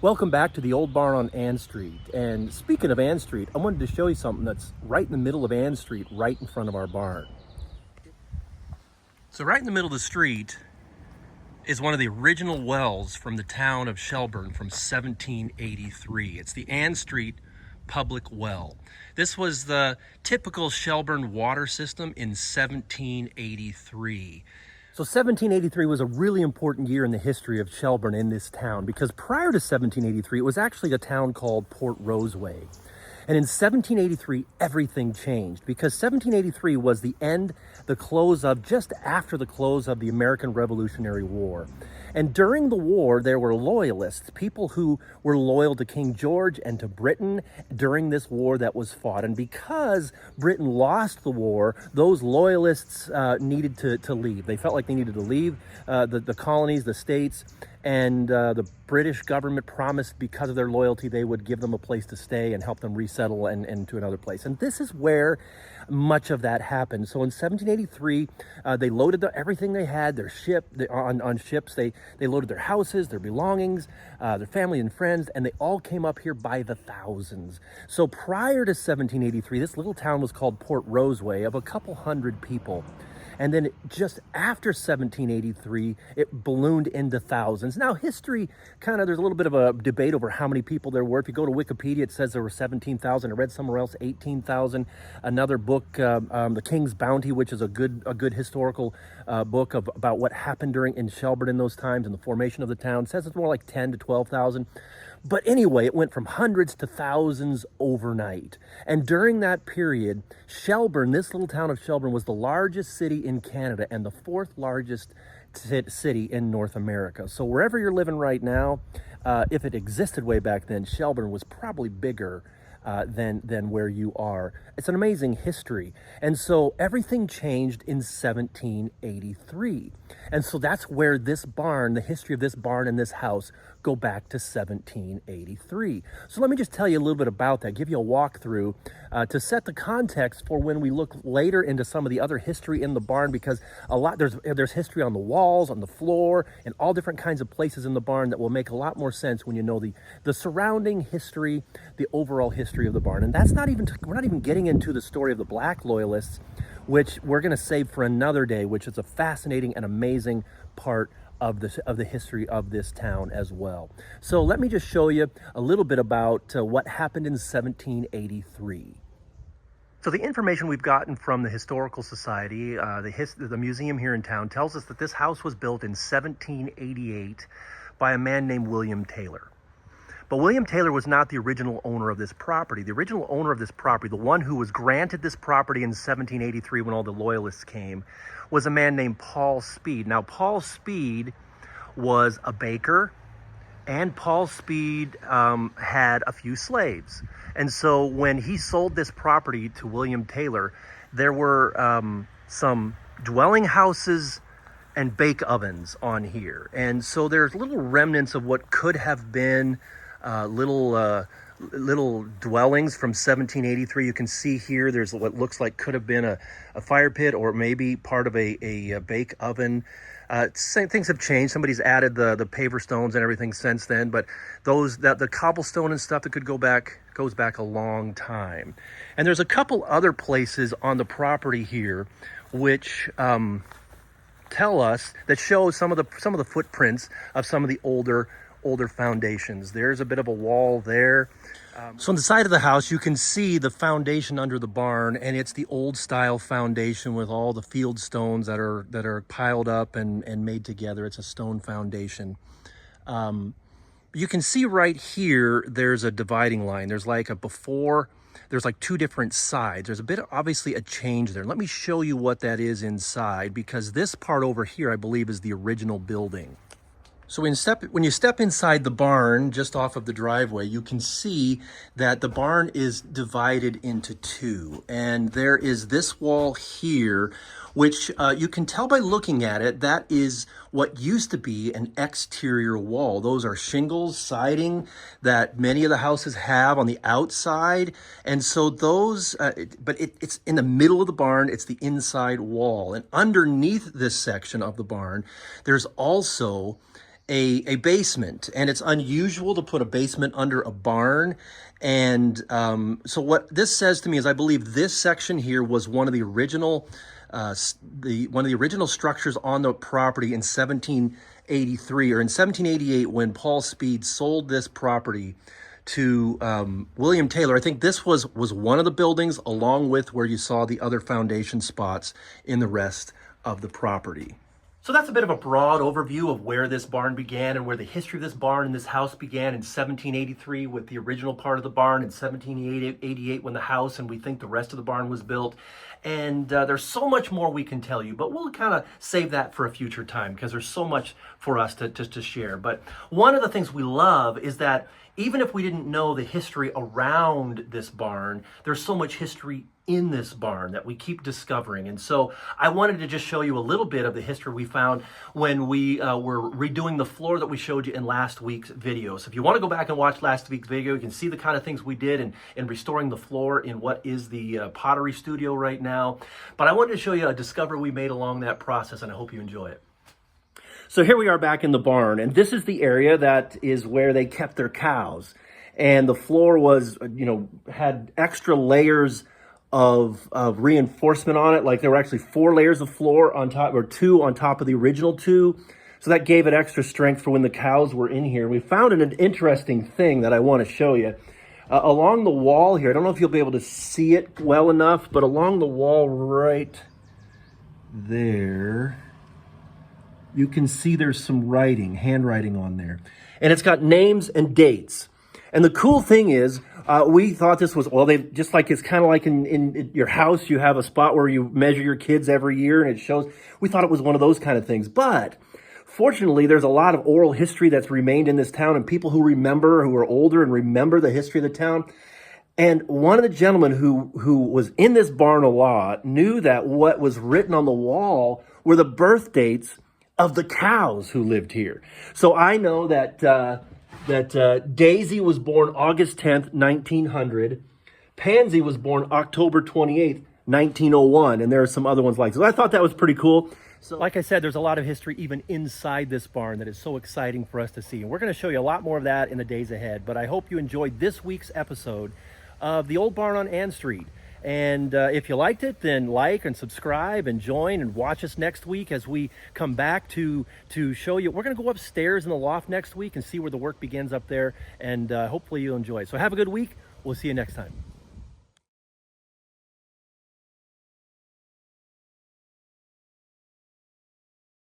Welcome back to the old barn on Ann Street. And speaking of Ann Street, I wanted to show you something that's right in the middle of Ann Street, right in front of our barn. So right in the middle of the street is one of the original wells from the town of Shelburne from 1783. It's the Ann Street Public Well. This was the typical Shelburne water system in 1783. So 1783 was a really important year in the history of Shelburne in this town because prior to 1783, it was actually a town called Port Roseway. And in 1783, everything changed because 1783 was just after the close of the American Revolutionary War. And during the war, there were loyalists, people who were loyal to King George and to Britain during this war that was fought. And because Britain lost the war, those loyalists needed to leave. They felt like they needed to leave the colonies, the states, and the British government promised because of their loyalty they would give them a place to stay and help them resettle and to another place. And this is where much of that happened. So in 1783, they loaded everything they had, on ships. They loaded their houses, their belongings, their family and friends, and they all came up here by the thousands. So prior to 1783, this little town was called Port Roseway of a couple hundred people. And then just after 1783, it ballooned into thousands. Now, history there's a little bit of a debate over how many people there were. If you go to Wikipedia, it says there were 17,000. I read somewhere else 18,000. Another book, The King's Bounty, which is a good historical book about what happened in Shelburne in those times and the formation of the town, says it's more like 10 to 12,000. But anyway, it went from hundreds to thousands overnight. And during that period, Shelburne, this little town of Shelburne, was the largest city in Canada and the fourth largest city in North America. So wherever you're living right now, if it existed way back then, Shelburne was probably bigger than where you are. It's an amazing history. And so everything changed in 1783. And so that's where this barn, the history of this barn and this house, go back to 1783. So let me just tell you a little bit about that, give you a walkthrough to set the context for when we look later into some of the other history in the barn, because there's history on the walls, on the floor, and all different kinds of places in the barn that will make a lot more sense when you know the surrounding history, the overall history of the barn. And we're not even getting into the story of the Black Loyalists, which we're going to save for another day, which is a fascinating and amazing part of the history of this town as well. So let me just show you a little bit about what happened in 1783. So the information we've gotten from the Historical Society, the museum here in town, tells us that this house was built in 1788 by a man named William Taylor. But William Taylor was not the original owner of this property. The original owner of this property, the one who was granted this property in 1783 when all the Loyalists came, was a man named Paul Speed. Now, Paul Speed was a baker, and Paul Speed had a few slaves. And so when he sold this property to William Taylor, there were some dwelling houses and bake ovens on here. And so there's little remnants of what could have been little dwellings from 1783. You can see here there's what looks like could have been a fire pit or maybe part of a bake oven. Things have changed. Somebody's added the paver stones and everything since then, but the cobblestone and stuff that goes back a long time. And there's a couple other places on the property here which show some of the footprints of some of the older foundations. There's a bit of a wall there. So on the side of the house, you can see the foundation under the barn, and it's the old style foundation with all the field stones that are piled up and made together. It's a stone foundation. You can see right here, there's a dividing line. There's like two different sides. There's obviously a change there. Let me show you what that is inside, because this part over here, I believe, is the original building. So when you step inside the barn, just off of the driveway, you can see that the barn is divided into two. And there is this wall here, which you can tell by looking at it, that is what used to be an exterior wall. Those are shingles, siding that many of the houses have on the outside. And so those, it's in the middle of the barn, it's the inside wall. And underneath this section of the barn, there's also a basement, and it's unusual to put a basement under a barn. And so what this says to me is I believe this section here was one of the original structures on the property in 1783 or in 1788 when Paul Speed sold this property to William Taylor. I think this was one of the buildings, along with where you saw the other foundation spots in the rest of the property. So that's a bit of a broad overview of where this barn began and where the history of this barn and this house began in 1783 with the original part of the barn, in 1788 when the house and we think the rest of the barn was built. And there's so much more we can tell you, but we'll kind of save that for a future time because there's so much for us to share. But one of the things we love is that even if we didn't know the history around this barn, there's so much history in this barn that we keep discovering. And so I wanted to just show you a little bit of the history we found when we were redoing the floor that we showed you in last week's video. So if you want to go back and watch last week's video, you can see the kind of things we did in restoring the floor in what is the pottery studio right now. But I wanted to show you a discovery we made along that process, and I hope you enjoy it. So here we are back in the barn, and this is the area that is where they kept their cows. And the floor was, had extra layers of reinforcement on it. Like there were actually 4 layers of floor on top, or 2 on top of the original 2. So that gave it extra strength for when the cows were in here. We found an interesting thing that I want to show you. Along the wall here, I don't know if you'll be able to see it well enough, but along the wall right there, you can see there's some handwriting on there. And it's got names and dates. And the cool thing is, we thought this was, just like it's kind of like in your house, you have a spot where you measure your kids every year and it shows. We thought it was one of those kind of things. But fortunately, there's a lot of oral history that's remained in this town, and people who are older and remember the history of the town. And one of the gentlemen who was in this barn a lot knew that what was written on the wall were the birth dates of the cows who lived here. So I know that Daisy was born August 10th, 1900. Pansy was born October 28th, 1901. And there are some other ones like this. So I thought that was pretty cool. So, like I said, there's a lot of history even inside this barn that is so exciting for us to see. And we're going to show you a lot more of that in the days ahead. But I hope you enjoyed this week's episode of The Old Barn on Ann Street. And if you liked it, then like and subscribe and join and watch us next week as we come back to show you. We're going to go upstairs in the loft next week and see where the work begins up there. And hopefully you'll enjoy it. So have a good week. We'll see you next time.